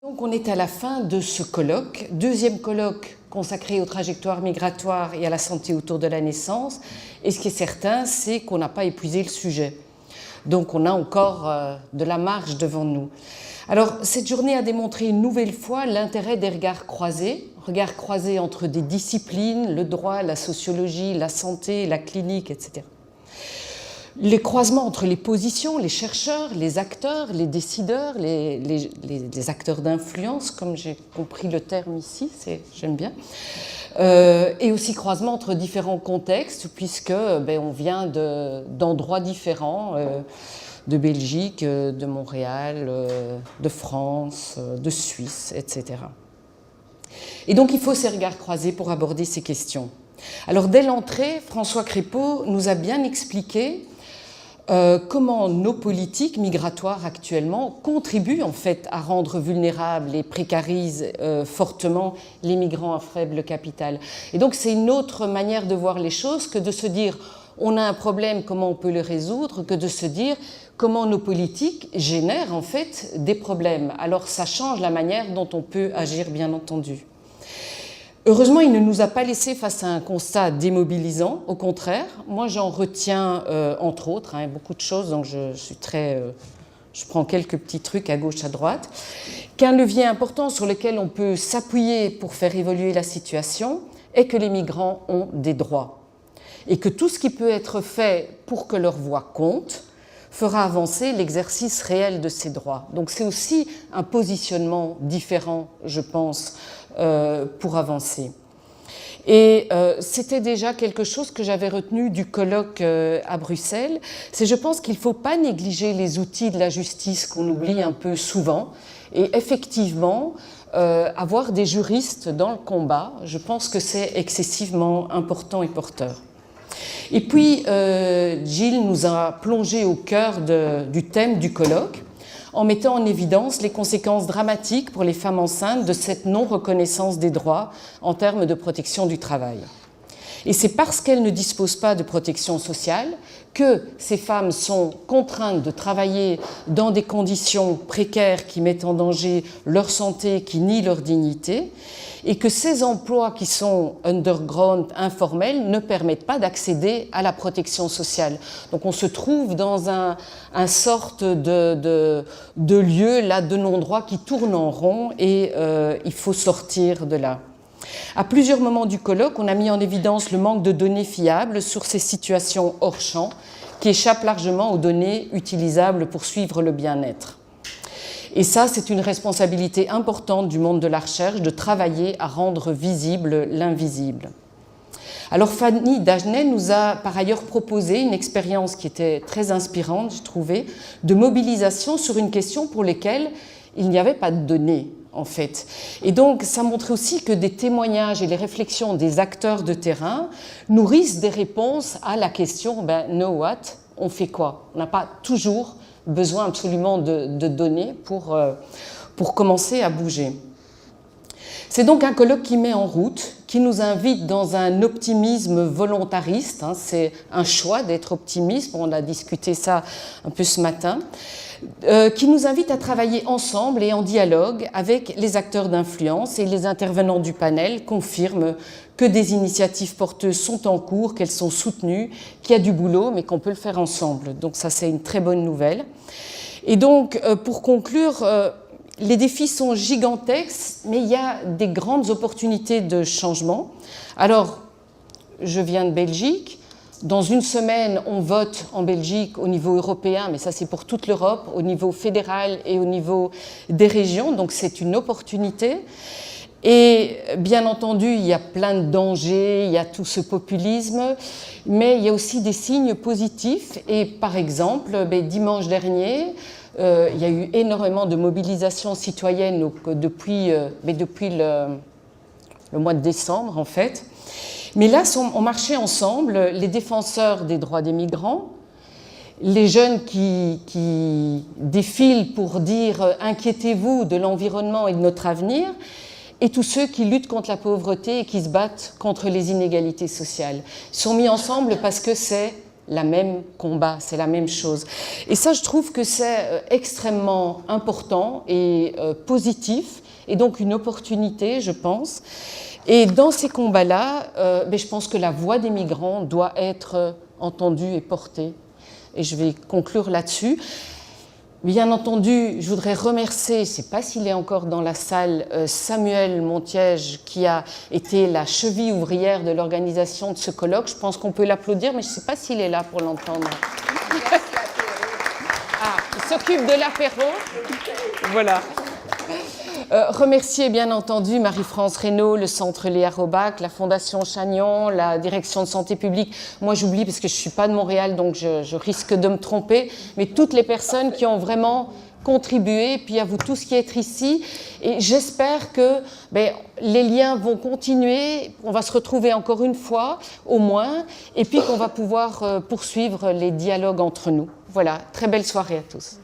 Donc on est à la fin de ce colloque, deuxième colloque consacré aux trajectoires migratoires et à la santé autour de la naissance. Et ce qui est certain, c'est qu'on n'a pas épuisé le sujet. Donc on a encore de la marge devant nous. Alors cette journée a démontré une nouvelle fois l'intérêt des regards croisés entre des disciplines, le droit, la sociologie, la santé, la clinique, etc. Les croisements entre les positions, les chercheurs, les acteurs, les décideurs, les acteurs d'influence, comme j'ai compris le terme ici, j'aime bien, et aussi croisements entre différents contextes, puisque on vient d'endroits différents, de Belgique, de Montréal, de France, de Suisse, etc. Et donc il faut ces regards croisés pour aborder ces questions. Alors dès l'entrée, François Crépeau nous a bien expliqué comment nos politiques migratoires actuellement contribuent en fait à rendre vulnérables et précarisent fortement les migrants à faible capital. Et donc c'est une autre manière de voir les choses que de se dire on a un problème, comment on peut le résoudre, que de se dire comment nos politiques génèrent en fait des problèmes. Alors ça change la manière dont on peut agir, bien entendu. Heureusement, il ne nous a pas laissé face à un constat démobilisant, au contraire. Moi, j'en retiens, entre autres, beaucoup de choses, donc je prends quelques petits trucs à gauche, à droite, qu'un levier important sur lequel on peut s'appuyer pour faire évoluer la situation est que les migrants ont des droits et que tout ce qui peut être fait pour que leur voix compte fera avancer l'exercice réel de ces droits. Donc c'est aussi un positionnement différent, je pense, pour avancer. Et c'était déjà quelque chose que j'avais retenu du colloque à Bruxelles. C'est, je pense qu'il ne faut pas négliger les outils de la justice qu'on oublie un peu souvent. Et effectivement, avoir des juristes dans le combat, je pense que c'est excessivement important et porteur. Et puis, Gilles nous a plongé au cœur du thème du colloque en mettant en évidence les conséquences dramatiques pour les femmes enceintes de cette non-reconnaissance des droits en termes de protection du travail. Et c'est parce qu'elles ne disposent pas de protection sociale que ces femmes sont contraintes de travailler dans des conditions précaires qui mettent en danger leur santé, qui nient leur dignité, et que ces emplois qui sont underground, informels, ne permettent pas d'accéder à la protection sociale. Donc on se trouve dans un sorte de lieu, là, de non-droit qui tourne en rond et il faut sortir de là. À plusieurs moments du colloque, on a mis en évidence le manque de données fiables sur ces situations hors champ qui échappent largement aux données utilisables pour suivre le bien-être. Et ça, c'est une responsabilité importante du monde de la recherche de travailler à rendre visible l'invisible. Alors Fanny Dagenet nous a par ailleurs proposé une expérience qui était très inspirante, je trouvais, de mobilisation sur une question pour laquelle il n'y avait pas de données, en fait. Et donc, ça montre aussi que des témoignages et les réflexions des acteurs de terrain nourrissent des réponses à la question « now what ?» On fait quoi? On n'a pas toujours besoin absolument de données pour commencer à bouger. C'est donc un colloque qui met en route, qui nous invite dans un optimisme volontariste. C'est un choix d'être optimiste, on a discuté ça un peu ce matin, qui nous invite à travailler ensemble et en dialogue avec les acteurs d'influence, et les intervenants du panel confirment que des initiatives porteuses sont en cours, qu'elles sont soutenues, qu'il y a du boulot, mais qu'on peut le faire ensemble. Donc ça, c'est une très bonne nouvelle. Et donc, pour conclure, les défis sont gigantesques, mais il y a des grandes opportunités de changement. Alors, je viens de Belgique. Dans une semaine, on vote en Belgique au niveau européen, mais ça c'est pour toute l'Europe, au niveau fédéral et au niveau des régions, donc c'est une opportunité. Et bien entendu, il y a plein de dangers, il y a tout ce populisme, mais il y a aussi des signes positifs. Et par exemple, dimanche dernier, il y a eu énormément de mobilisation citoyenne depuis le mois de décembre, en fait. Mais là, on marchait ensemble les défenseurs des droits des migrants, les jeunes qui défilent pour dire « inquiétez-vous de l'environnement et de notre avenir », et tous ceux qui luttent contre la pauvreté et qui se battent contre les inégalités sociales. Ils sont mis ensemble parce que c'est la même combat, c'est la même chose. Et ça, je trouve que c'est extrêmement important et positif, et donc une opportunité, je pense. Et dans ces combats-là, je pense que la voix des migrants doit être entendue et portée. Et je vais conclure là-dessus. Bien entendu, je voudrais remercier, je ne sais pas s'il est encore dans la salle, Samuel Montiège, qui a été la cheville ouvrière de l'organisation de ce colloque. Je pense qu'on peut l'applaudir, mais je ne sais pas s'il est là pour l'entendre. Ah, il s'occupe de l'apéro. Voilà. Remercier bien entendu Marie-France Reynaud, le Centre Léa Robach, la Fondation Chagnon, la Direction de Santé Publique. Moi j'oublie parce que je ne suis pas de Montréal, donc je risque de me tromper, mais toutes les personnes qui ont vraiment contribué, puis à vous tous qui êtes ici. Et j'espère que les liens vont continuer, on va se retrouver encore une fois au moins, et puis qu'on va pouvoir poursuivre les dialogues entre nous. Voilà, très belle soirée à tous.